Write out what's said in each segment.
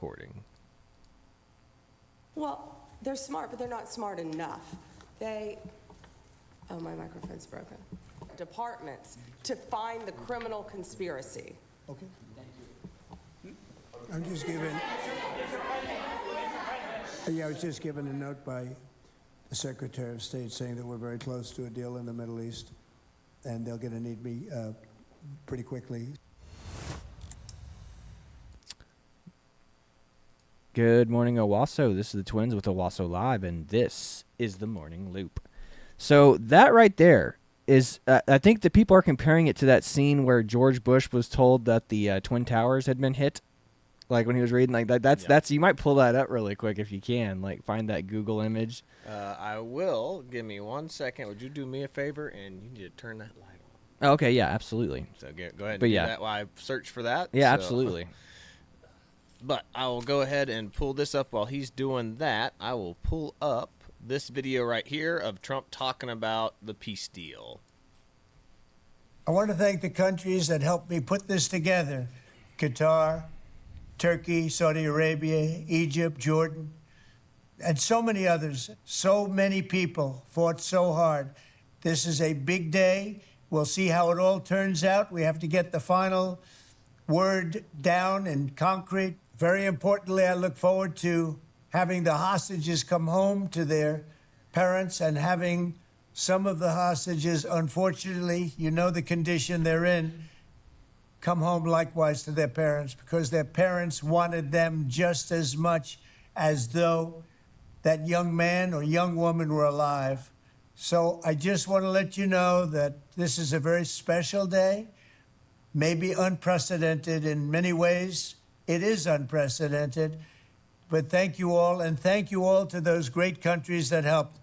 recording. Well, they're smart, but they're not smart enough. Oh, my microphone's broken. Departments to find the criminal conspiracy. Okay. I'm just giving. Yeah, I was just given a note by the Secretary of State saying that we're very close to a deal in the Middle East, and they're going to need me pretty quickly. Good morning, Owasso. This is the Twins with Owasso Live, and this is the Morning Loop. So that right there is, I think the people are comparing it to that scene where George Bush was told that the Twin Towers had been hit. Like when he was reading, like that's you might pull that up really quick if you can, like find that Google image. I will. Give me 1 second. Would you do me a favor and you need to turn that light on? Okay, yeah, absolutely. So go ahead and do that while I search for that. Yeah, so. Absolutely. But I will go ahead and pull this up while he's doing that. I will pull up this video right here of Trump talking about the peace deal. I want to thank the countries that helped me put this together: Qatar, Turkey, Saudi Arabia, Egypt, Jordan, and so many others. So many people fought so hard. This is a big day. We'll see how it all turns out. We have to get the final word down in concrete. Very importantly, I look forward to having the hostages come home to their parents and having some of the hostages, unfortunately, you know the condition they're in, come home likewise to their parents, because their parents wanted them just as much as though that young man or young woman were alive. So I just want to let you know that this is a very special day, maybe unprecedented in many ways. It is unprecedented, but thank you all, and thank you all to those great countries that helped.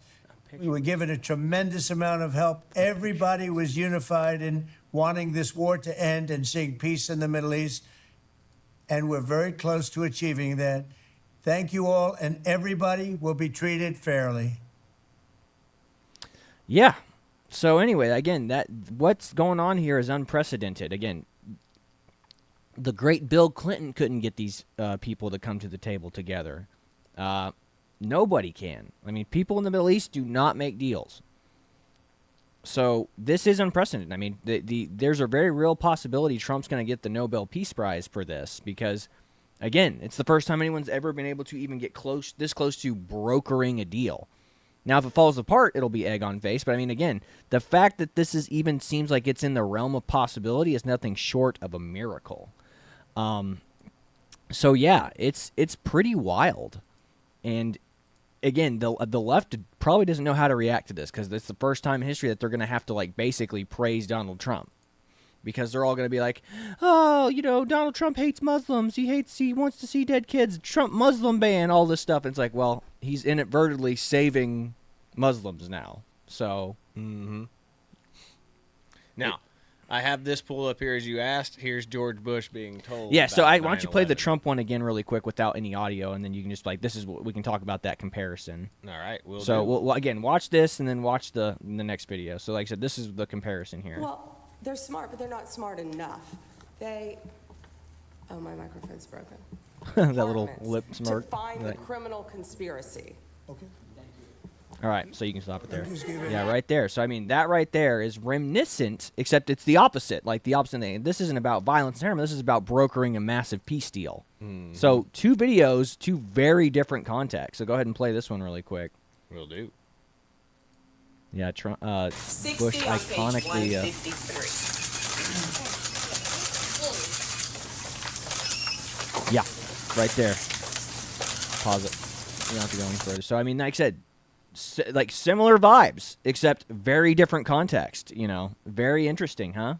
We were given a tremendous amount of help. Everybody was unified in wanting this war to end and seeing peace in the Middle East, and we're very close to achieving that. Thank you all, and everybody will be treated fairly. Yeah. So anyway, again, what's going on here is unprecedented. Again, the great Bill Clinton couldn't get these people to come to the table together. Nobody can. I mean, people in the Middle East do not make deals. So this is unprecedented. I mean, there's a very real possibility Trump's going to get the Nobel Peace Prize for this because, again, it's the first time anyone's ever been able to even get this close to brokering a deal. Now, if it falls apart, it'll be egg on face. But, I mean, again, the fact that this even seems like it's in the realm of possibility is nothing short of a miracle. So, yeah, it's pretty wild. And, again, the left probably doesn't know how to react to this because it's the first time in history that they're going to have to, like, basically praise Donald Trump. Because they're all going to be like, oh, you know, Donald Trump hates Muslims. He wants to see dead kids. Trump Muslim ban, all this stuff. And it's like, well, he's inadvertently saving Muslims now. So. Now, I have this pulled up here as you asked. Here's George Bush being told. Yeah, so why about don't you play the 9/11. Trump one again really quick without any audio, and then you can just like, this is what we can talk about that comparison. All right, we'll again, watch this and then watch the next video. So like I said, this is the comparison here. Well, they're smart, but they're not smart enough. Oh, my microphone's broken. That little lip smirk. To find the Right. criminal conspiracy. Okay. All right, so you can stop it there. just giving- Yeah, right there. So, I mean, that right there is reminiscent, except it's the opposite, like the opposite thing. This isn't about violence and terrorism. This is about brokering a massive peace deal. So, two videos, two very different contexts. So, go ahead and play this one really quick. Will do. Yeah, Bush 60 on page iconically... 153. Yeah, right there. Pause it. You don't have to go any further. So, I mean, like I said, like similar vibes, except very different context, you know. Very interesting, huh?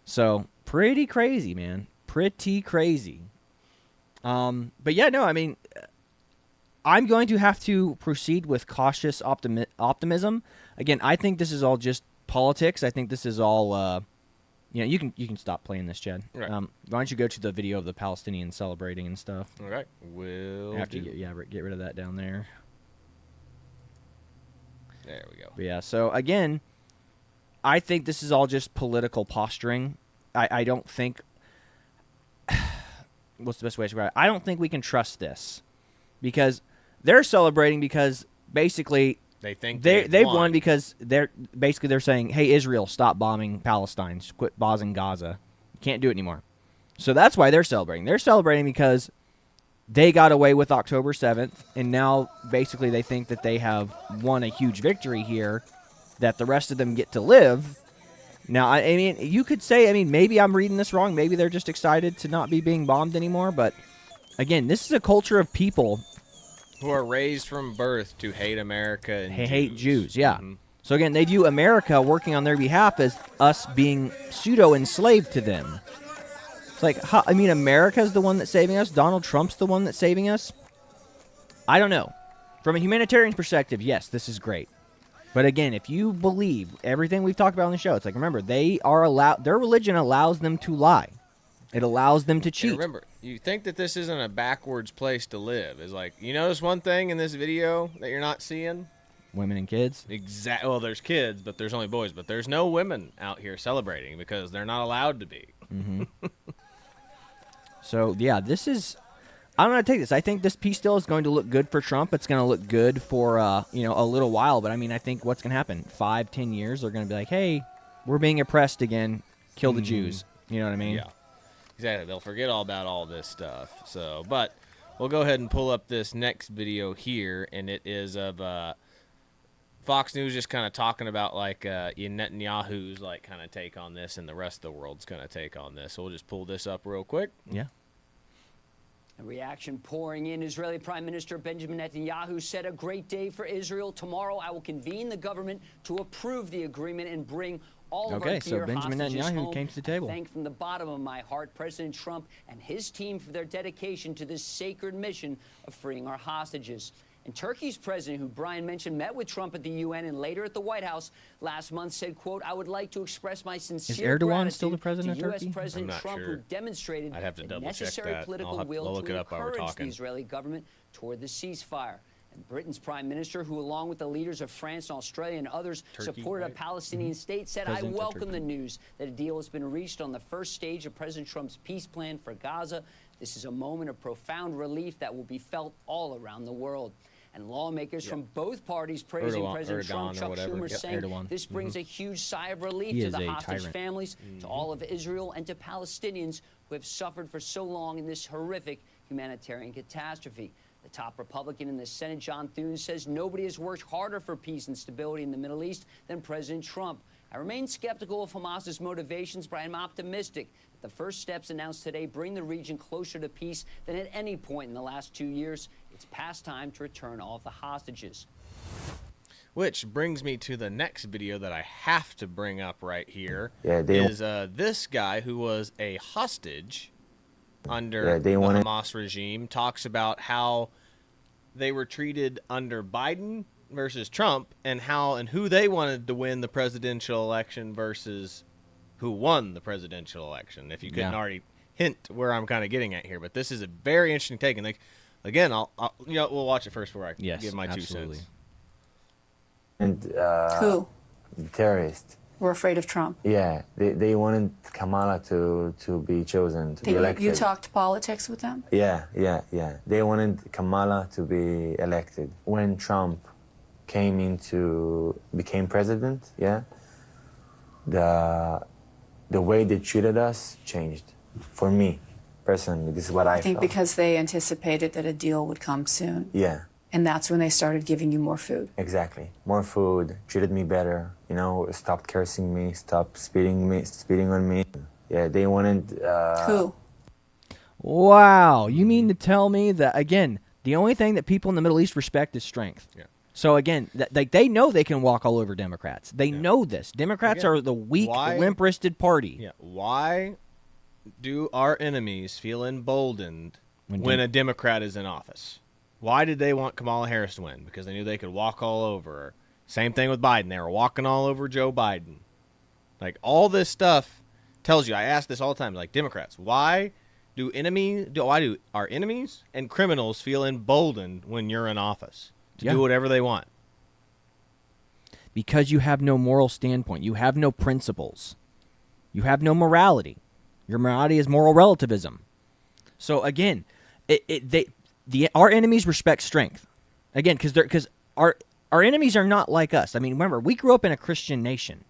So, pretty crazy, man. Pretty crazy. But yeah, no, I mean, I'm going to have to proceed with cautious optimism. Again, I think this is all just politics. I think this is all, you know, you can stop playing this, Chad. Right. Why don't you go to the video of the Palestinians celebrating and stuff? All right, will After do. get rid of that down there. There we go. But yeah, so again, I think this is all just political posturing. I don't think what's the best way to describe it? I don't think we can trust this because they're celebrating because basically They think they've won because they're saying, hey, Israel, stop bombing Palestine, quit bombing Gaza, you can't do it anymore. So that's why they're celebrating. They're celebrating because they got away with October 7th, and now basically they think that they have won a huge victory here, that the rest of them get to live. Now, I mean, you could say, I mean, maybe I'm reading this wrong. Maybe they're just excited to not be being bombed anymore. But, again, this is a culture of people who are raised from birth to hate America and hate Jews, yeah. Mm-hmm. So, again, they view America working on their behalf as us being pseudo-enslaved to them. It's like, I mean, America's the one that's saving us? Donald Trump's the one that's saving us? I don't know. From a humanitarian perspective, yes, this is great. But again, if you believe everything we've talked about on the show, it's like, remember, they are allowed, their religion allows them to lie. It allows them to cheat. And remember, you think that this isn't a backwards place to live. Is like, you notice one thing in this video that you're not seeing? Women and kids? Exactly. Well, there's kids, but there's only boys. But there's no women out here celebrating because they're not allowed to be. Mm-hmm. So, yeah, this is... I'm going to take this. I think this peace deal is going to look good for Trump. It's going to look good for, a little while. But, I mean, I think what's going to happen? 5-10 years, they're going to be like, hey, we're being oppressed again. Kill the Jews. You know what I mean? Yeah. Exactly. They'll forget all about all this stuff. So, but we'll go ahead and pull up this next video here. And it is of Fox News just kind of talking about, like, Netanyahu's, like, kind of take on this. And the rest of the world's going to take on this. So we'll just pull this up real quick. Yeah. A reaction pouring in. Israeli Prime Minister Benjamin Netanyahu said, a great day for Israel. Tomorrow I will convene the government to approve the agreement and bring all of our dear so Benjamin hostages Netanyahu home. came to the table. I thank from the bottom of my heart President Trump and his team for their dedication to this sacred mission of freeing our hostages. And Turkey's president, who Brian mentioned, met with Trump at the UN and later at the White House last month, said, quote, I would like to express my sincere Erdogan still the president gratitude of Turkey? to U.S. President I'm not Trump, sure. who demonstrated I'd have to the double check necessary that. political I'll will look to it up while we're encourage the talking. Israeli government toward the ceasefire. And Britain's prime minister, who along with the leaders of France and Australia and others Turkey, supported right? a Palestinian state, said, President I of welcome Turkey. the news that a deal has been reached on the first stage of President Trump's peace plan for Gaza. This is a moment of profound relief that will be felt all around the world. And lawmakers from both parties praising President Trump, Chuck Schumer, saying this brings a huge sigh of relief He to is the a hostage tyrant. families, to all of Israel, and to Palestinians who have suffered for so long in this horrific humanitarian catastrophe. The top Republican in the Senate, John Thune, says nobody has worked harder for peace and stability in the Middle East than President Trump. I remain skeptical of Hamas's motivations, but I'm optimistic that the first steps announced today bring the region closer to peace than at any point in the last 2 years. It's past time to return all of the hostages. Which brings me to the next video that I have to bring up right here. Yeah, is this guy who was a hostage under the Hamas regime talks about how they were treated under Biden versus Trump and who they wanted to win the presidential election versus who won the presidential election. If you couldn't already hint where I'm kind of getting at here, but this is a very interesting take. And like, again, I'll we'll watch it first before I give my 2 cents. And Who? terrorists. We're afraid of Trump. Yeah, they wanted Kamala to be chosen, to be elected. You talked politics with them? Yeah. They wanted Kamala to be elected. When Trump became president, the way they treated us changed. For me, personally, this is what I I think felt. because they anticipated that a deal would come soon. Yeah. And that's when they started giving you more food. Exactly. More food, treated me better, stopped cursing me, stopped spitting on me. Yeah, they wanted... Who? Wow. You mean to tell me that, again, the only thing that people in the Middle East respect is strength. Yeah. So, again, they know they can walk all over Democrats. They know this. Democrats are the weak, limp-wristed party. Yeah. Why do our enemies feel emboldened when a Democrat is in office? Why did they want Kamala Harris to win? Because they knew they could walk all over her. Same thing with Biden. They were walking all over Joe Biden. Like, all this stuff tells you, I ask this all the time, like, Democrats, why do our enemies and criminals feel emboldened when you're in office to do whatever they want? Because you have no moral standpoint. You have no principles. You have no morality. Your morality is moral relativism. So again, our enemies respect strength. Again, because our enemies are not like us. I mean, remember, we grew up in a Christian nation.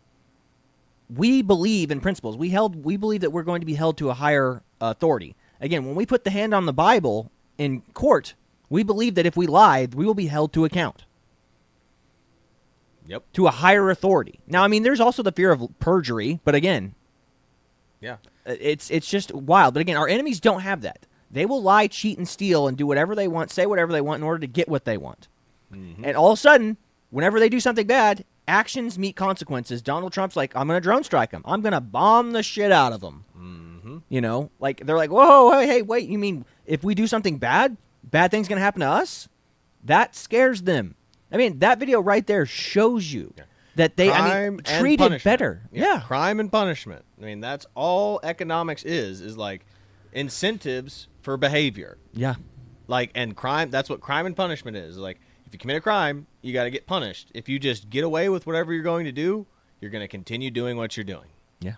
We believe in principles. We believe that we're going to be held to a higher authority. Again, when we put the hand on the Bible in court, we believe that if we lied, we will be held to account. Yep. To a higher authority. Now, I mean, there's also the fear of perjury, but again, yeah, it's just wild. But again, our enemies don't have that. They will lie, cheat, and steal and do whatever they want, say whatever they want in order to get what they want. Mm-hmm. And all of a sudden, whenever they do something bad, actions meet consequences. Donald Trump's like, I'm going to drone strike them. I'm going to bomb the shit out of them. Mm-hmm. You know, like they're like, whoa, hey, wait, you mean if we do something bad thing's going to happen to us? That scares them. I mean, that video right there shows you that they treated better. Yeah. Crime and punishment. I mean, that's all economics is like incentives for behavior. Yeah. Like, and crime, that's what crime and punishment is. Like, if you commit a crime, you got to get punished. If you just get away with whatever you're going to do, you're going to continue doing what you're doing. Yeah.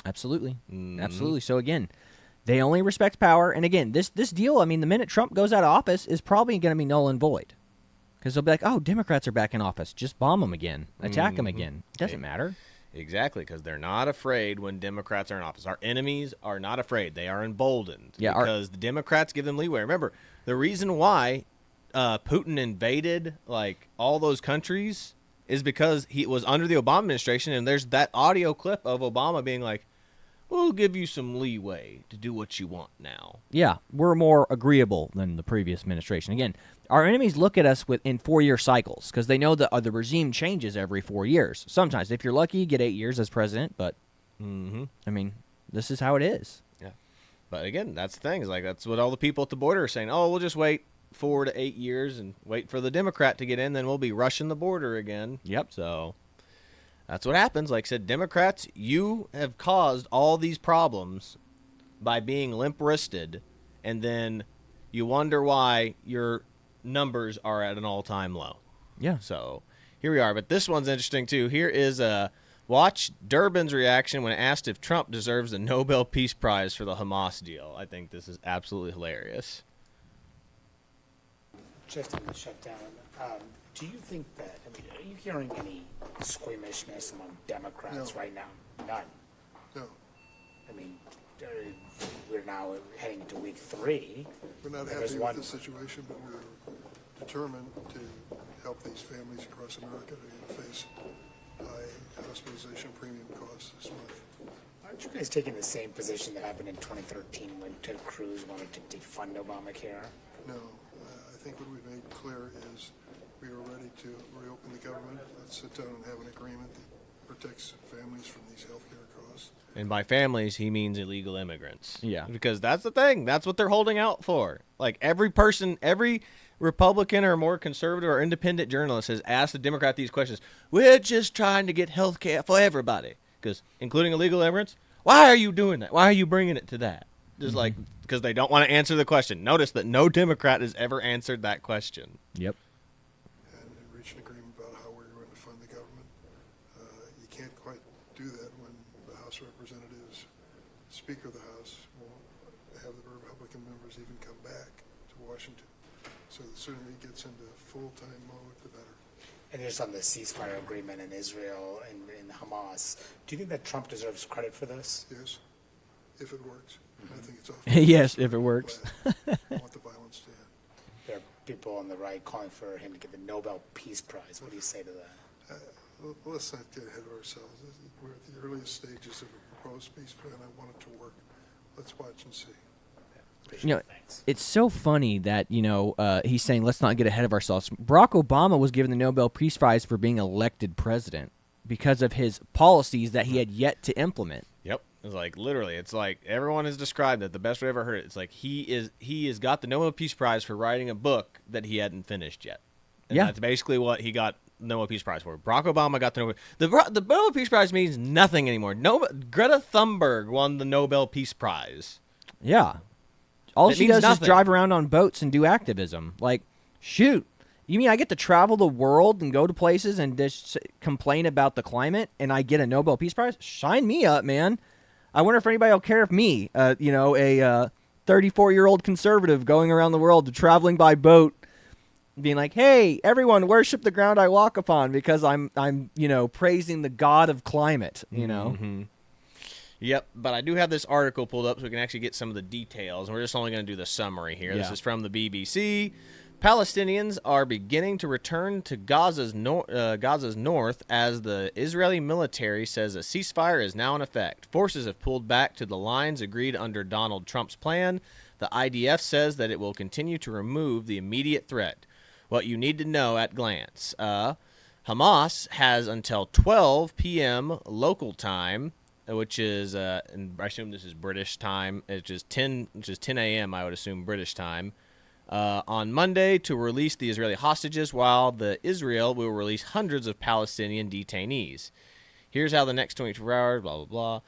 Absolutely. Mm-hmm. Absolutely. So again, they only respect power. And again, this deal, I mean, the minute Trump goes out of office is probably going to be null and void. Because they'll be like, oh, Democrats are back in office. Just bomb them again. Attack them again. It doesn't matter. Exactly, because they're not afraid when Democrats are in office. Our enemies are not afraid. They are emboldened because the Democrats give them leeway. Remember, the reason why Putin invaded like all those countries is because he was under the Obama administration, and there's that audio clip of Obama being like, we'll give you some leeway to do what you want now. Yeah, we're more agreeable than the previous administration. Again, our enemies look at us in 4-year cycles because they know that the regime changes every 4 years. Sometimes, if you're lucky, you get 8 years as president, but, I mean, this is how it is. Yeah. But again, that's the thing. Is like that's what all the people at the border are saying. Oh, we'll just wait 4 to 8 years and wait for the Democrat to get in, then we'll be rushing the border again. Yep. So that's what happens. Like I said, Democrats, you have caused all these problems by being limp-wristed, and then you wonder why your numbers are at an all-time low. Yeah. So here we are. But this one's interesting, too. Here is watch Durbin's reaction when asked if Trump deserves the Nobel Peace Prize for the Hamas deal. I think this is absolutely hilarious. Just on the shutdown, do you think that, I mean, are you hearing any squeamishness among Democrats right now? None. No. I mean, we're now heading to week 3. We're not happy with the situation, but we're determined to help these families across America that are going to face high hospitalization premium costs this month. Aren't you guys taking the same position that happened in 2013 when Ted Cruz wanted to defund Obamacare? No. I think what we've made clear is we are ready to reopen the government. Let's sit down and have an agreement that protects families from these health care costs. And by families, he means illegal immigrants. Yeah. Because that's the thing. That's what they're holding out for. Like every person, every Republican or more conservative or independent journalist has asked the Democrat these questions. We're just trying to get health care for everybody. Because including illegal immigrants, why are you doing that? Why are you bringing it to that? Just like, because they don't want to answer the question. Notice that no Democrat has ever answered that question. Yep. And reach an agreement about how we're going to fund the government. You can't quite do that when the House of Representatives, Speaker of the House, won't have the Republican members even come back to Washington. So the sooner he gets into full-time mode, the better. And just on the ceasefire agreement in Israel and in Hamas, do you think that Trump deserves credit for this? Yes, if it works. I think it's awful. Yes, if it works. I want the violence to end. There are people on the right calling for him to get the Nobel Peace Prize. What do you say to that? Let's not get ahead of ourselves. We're at the earliest stages of a proposed peace plan. I want it to work. Let's watch and see. You know, it's so funny that, he's saying let's not get ahead of ourselves. Barack Obama was given the Nobel Peace Prize for being elected president because of his policies that he had yet to implement. Yep. It's like literally, it's like everyone has described it. The best way I ever heard it. It's like he has got the Nobel Peace Prize for writing a book that he hadn't finished yet. And that's basically what he got the Nobel Peace Prize for. Barack Obama got the Nobel. The Nobel Peace Prize means nothing anymore. Greta Thunberg won the Nobel Peace Prize. Yeah. All she does nothing. is drive around on boats and do activism. Like, shoot. You mean I get to travel the world and go to places and just complain about the climate and I get a Nobel Peace Prize? Sign me up, man. I wonder if anybody will care if me, a 34-year-old conservative going around the world, traveling by boat, being like, hey, everyone, worship the ground I walk upon because I'm praising the god of climate, Mm-hmm. Yep, but I do have this article pulled up so we can actually get some of the details, and we're just only going to do the summary here. Yeah. This is from the BBC. Palestinians are beginning to return to Gaza's north as the Israeli military says a ceasefire is now in effect. Forces have pulled back to the lines agreed under Donald Trump's plan. The IDF says that it will continue to remove the immediate threat. What you need to know at glance. Hamas has until 12 p.m. local time, which is, and I assume this is British time, which is 10 a.m., I would assume, British time, on Monday to release the Israeli hostages, while Israel will release hundreds of Palestinian detainees. Here's how the next 24 hours, blah, blah, blah.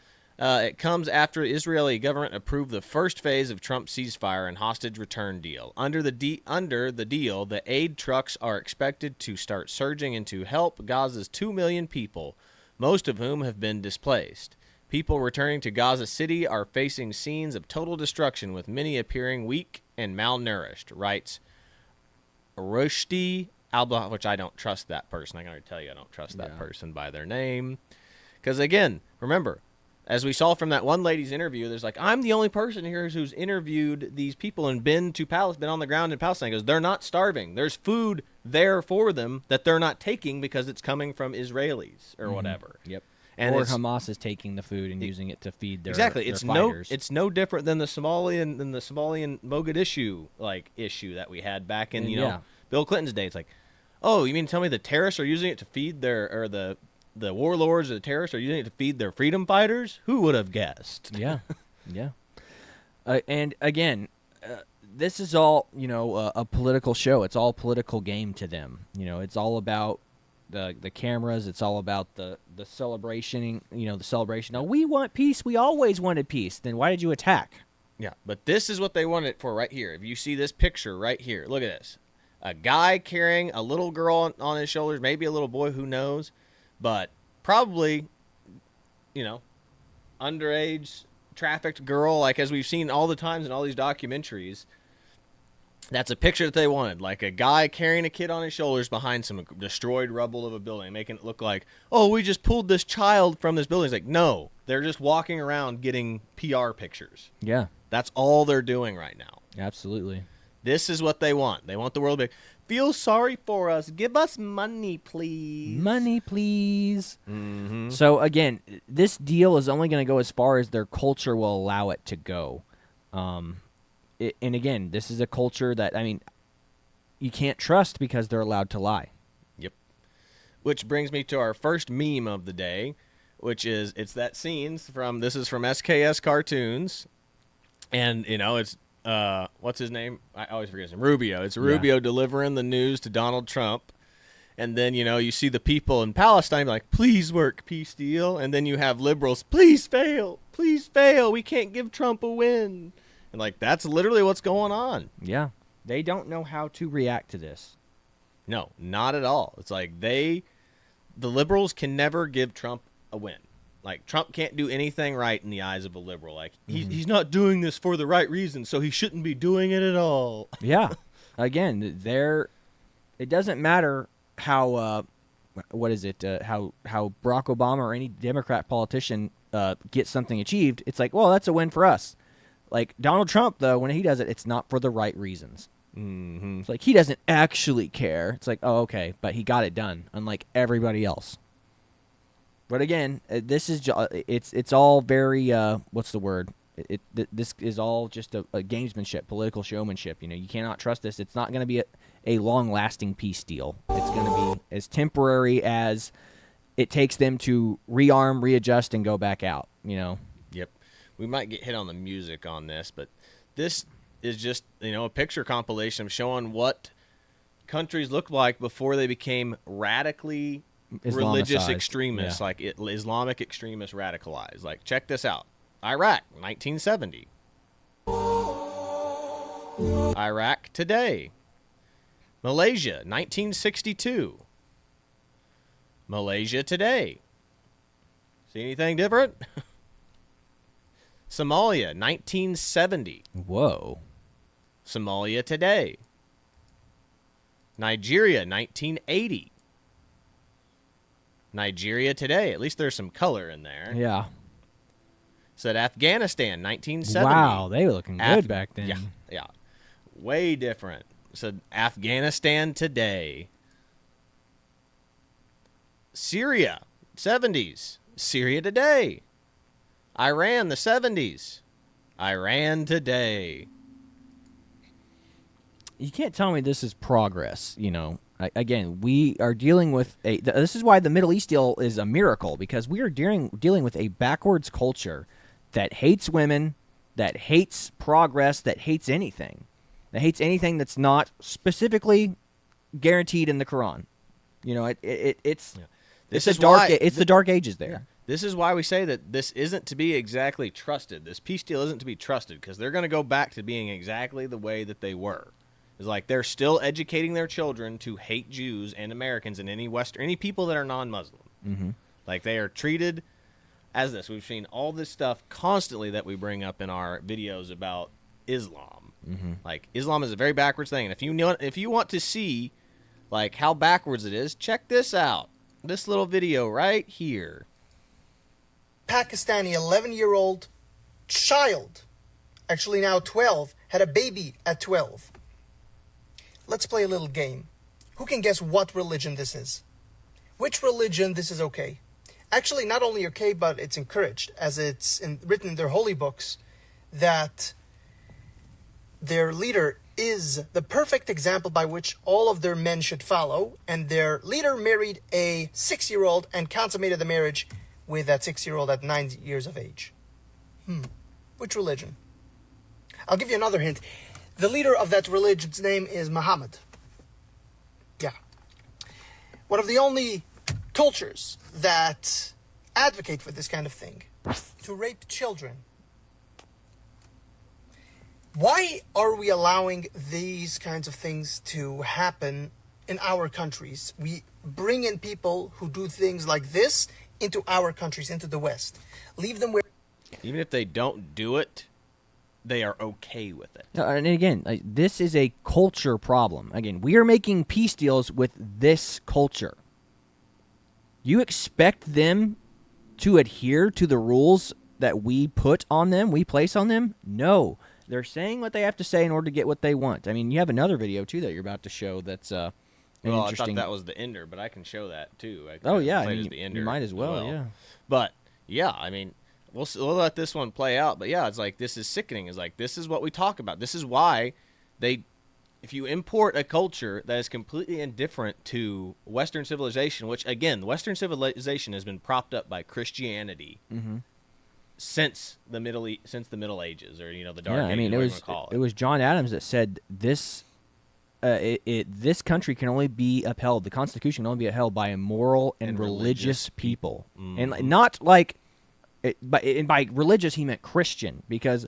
It comes after the Israeli government approved the first phase of Trump's ceasefire and hostage return deal. Under the deal, the aid trucks are expected to start surging in to help Gaza's 2 million people, most of whom have been displaced. People returning to Gaza City are facing scenes of total destruction, with many appearing weak and malnourished, writes Rushdie Alba, which I don't trust that person. I gotta tell you, I don't trust that person by their name. Because, again, remember, as we saw from that one lady's interview, there's like, I'm the only person here who's interviewed these people and been on the ground in Palestine. Because they're not starving. There's food there for them that they're not taking because it's coming from Israelis or whatever. Yep. And or Hamas is taking the food and using it to feed their exactly. their It's fighters. it's no different than the Somalian Mogadishu issue that we had back in Bill Clinton's day. It's like, oh, you mean to tell me the terrorists are using it to feed the warlords or the terrorists are using it to feed their freedom fighters? Who would have guessed? Yeah, yeah. And again, this is all a political show. It's all political game to them. It's all about the cameras. It's all about the celebration. The celebration. Now, we want peace. We always wanted peace. Then why did you attack? Yeah, but this is what they want it for right here. If you see this picture right here, look at this. A guy carrying a little girl on his shoulders, maybe a little boy, who knows, but probably, underage trafficked girl, like as we've seen all the times in all these documentaries. That's a picture that they wanted, like a guy carrying a kid on his shoulders behind some destroyed rubble of a building, making it look like, oh, we just pulled this child from this building. It's like, no, they're just walking around getting PR pictures. Yeah. That's all they're doing right now. Absolutely. This is what they want. They want the world to be, feel sorry for us. Give us money, please. Money, please. Mm-hmm. So, again, this deal is only going to go as far as their culture will allow it to go. And again, this is a culture that, you can't trust because they're allowed to lie. Yep. Which brings me to our first meme of the day, which is, it's that scene this is from SKS Cartoons. And, it's, what's his name? I always forget his name. Rubio. It's Rubio delivering the news to Donald Trump. And then, you see the people in Palestine like, please work peace deal. And then you have liberals, please fail. Please fail. We can't give Trump a win. And, that's literally what's going on. Yeah. They don't know how to react to this. No, not at all. It's like the liberals can never give Trump a win. Trump can't do anything right in the eyes of a liberal. He's not doing this for the right reason, so he shouldn't be doing it at all. Yeah. Again, it doesn't matter how, how Barack Obama or any Democrat politician gets something achieved. It's like, well, that's a win for us. Donald Trump, though, when he does it, it's not for the right reasons. Mm-hmm. It's like he doesn't actually care. It's like, oh, okay, but he got it done, unlike everybody else. But again, this is it's all very what's the word? This is all just a gamesmanship, political showmanship. You cannot trust this. It's not going to be a long-lasting peace deal. It's going to be as temporary as it takes them to rearm, readjust, and go back out. Yep. We might get hit on the music on this, but this is just, a picture compilation of showing what countries looked like before they became radically religious extremists, Islamic extremists radicalized. Check this out. Iraq, 1970. Iraq today. Malaysia, 1962. Malaysia today. See anything different? Somalia, 1970. Whoa. Somalia today. Nigeria, 1980. Nigeria today. At least there's some color in there. Yeah. Said Afghanistan, 1970. Wow, they were looking good back then. Yeah. Way different. Said Afghanistan today. Syria, 70s. Syria today. Iran, the 70s. Iran today. You can't tell me this is progress, you know. Again, we are dealing with this is why the Middle East deal is a miracle, because we are dealing with a backwards culture that hates women, that hates progress, that hates anything. That hates anything that's not specifically guaranteed in the Quran. You know, it's the dark ages there. Yeah. This is why we say that this isn't to be exactly trusted. This peace deal isn't to be trusted, because they're going to go back to being exactly the way that they were. It's like they're still educating their children to hate Jews and Americans and any people that are non-Muslim. Mm-hmm. Like, they are treated as this. We've seen all this stuff constantly that we bring up in our videos about Islam. Mm-hmm. Like, Islam is a very backwards thing. And if you want to see like how backwards it is, check this out. This little video right here. Pakistani 11-year-old child, actually now 12, had a baby at 12. Let's play a little game. Who can guess what religion this is? Which religion this is okay? Actually, not only okay, but it's encouraged, as it's written in their holy books, that their leader is the perfect example by which all of their men should follow, and their leader married a 6-year-old and consummated the marriage with that 6-year-old at 9 years of age. Which religion? I'll give you another hint. The leader of that religion's name is Muhammad. Yeah. One of the only cultures that advocate for this kind of thing. To rape children. Why are we allowing these kinds of things to happen in our countries? We bring in people who do things like this into our countries, into the West. Leave them where... Even if they don't do it, they are okay with it. And again, this is a culture problem. Again, we are making peace deals with this culture. You expect them to adhere to the rules that we put on them, we place on them? No. They're saying what they have to say in order to get what they want. I mean, you have another video, too, that you're about to show that's well, interesting... I thought that was the ender, but I can show that, too. Yeah. You might as well, yeah. But, yeah, I mean... We'll let this one play out, but yeah, it's like, this is sickening. It's like, this is what we talk about. This is why if you import a culture that is completely indifferent to Western civilization, which again, Western civilization has been propped up by Christianity since the Middle Ages, or the Dark Ages. I mean, it was John Adams that said this. This country can only be upheld. The Constitution can only be upheld by a moral and religious people, and not like. By religious, he meant Christian, because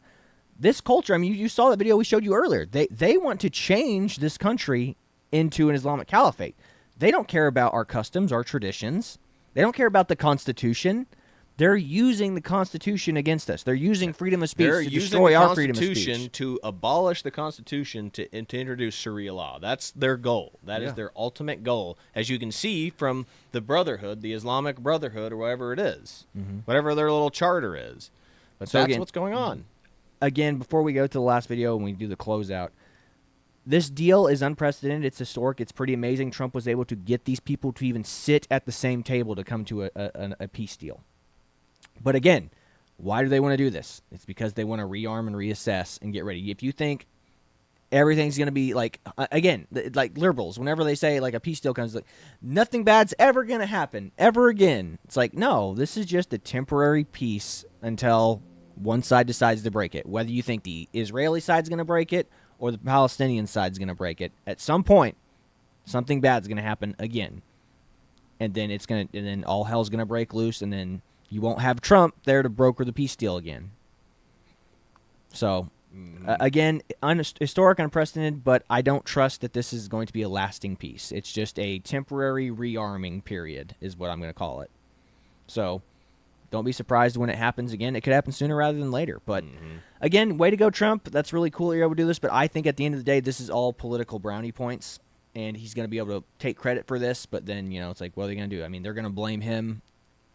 this culture, I mean, you saw that video we showed you earlier. They want to change this country into an Islamic caliphate. They don't care about our customs, our traditions. They don't care about the Constitution. They're using the Constitution against us. They're using freedom of speech to destroy our freedom of speech. They're using the Constitution to abolish the Constitution to introduce Sharia law. That's their goal. That is their ultimate goal, as you can see from the Brotherhood, the Islamic Brotherhood, or whatever it is, whatever their little charter is. But so that's what's going on. Again, before we go to the last video and we do the closeout, this deal is unprecedented. It's historic. It's pretty amazing. Trump was able to get these people to even sit at the same table to come to a peace deal. But again, why do they want to do this? It's because they want to rearm and reassess and get ready. If you think everything's going to be like, again, like liberals, whenever they say like a peace deal comes, like nothing bad's ever going to happen ever again. It's like, no, this is just a temporary peace until one side decides to break it. Whether you think the Israeli side's going to break it or the Palestinian side's going to break it, at some point, something bad's going to happen again. And then and then all hell's going to break loose, and then you won't have Trump there to broker the peace deal again. So, again, historic, unprecedented, but I don't trust that this is going to be a lasting peace. It's just a temporary rearming period is what I'm going to call it. So, Don't be surprised when it happens again. It could happen sooner rather than later. But again, way to go, Trump. That's really cool that you're able to do this. But I think at the end of the day, this is all political brownie points, and he's going to be able to take credit for this. But then, it's like, what are they going to do? I mean, they're going to blame him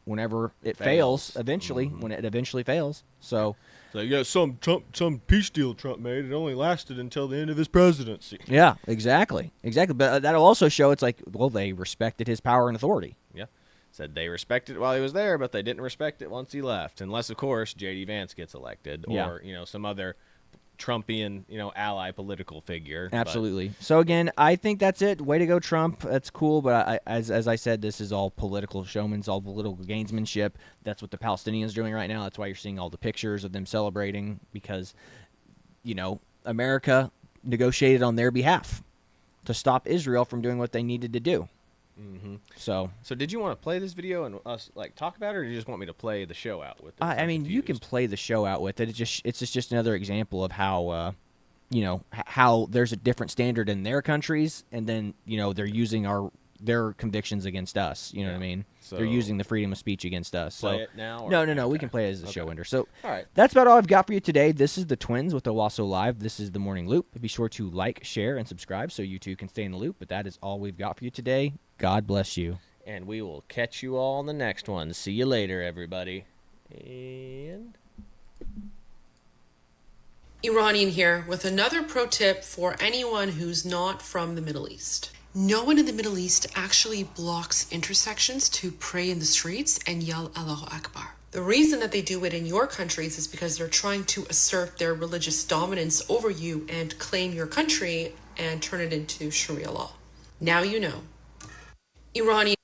whenever it fails eventually, when it eventually fails. So some peace deal Trump made, it only lasted until the end of his presidency. Yeah, exactly. But that'll also show it's like, well, they respected his power and authority. Yeah. Said they respected it while he was there, but they didn't respect it once he left. Unless, of course, J.D. Vance gets elected or, some other Trumpian, ally political figure. Absolutely. So, again, I think that's it. Way to go, Trump. That's cool. But as I said, this is all political showman's, all political gamesmanship. That's what the Palestinians are doing right now. That's why you're seeing all the pictures of them celebrating because, America negotiated on their behalf to stop Israel from doing what they needed to do. Mm-hmm. So did you want to play this video and us talk about it, or do you just want me to play the show out with it? I mean, you can play the show out with it. It's just another example of how, how there's a different standard in their countries, and then they're using their convictions against us. You know what I mean? So they're using the freedom of speech against us. Play it now? No. Okay. We can play it as the show ender. So all right. That's about all I've got for you today. This is the Twins with Owasso Live. This is the Morning Loop. Be sure to like, share, and subscribe so you too can stay in the loop. But that is all we've got for you today. God bless you. And we will catch you all on the next one. See you later, everybody. And Iranian here with another pro tip for anyone who's not from the Middle East. No one in the Middle East actually blocks intersections to pray in the streets and yell Allahu Akbar. The reason that they do it in your countries is because they're trying to assert their religious dominance over you and claim your country and turn it into Sharia law. Now you know. Iranian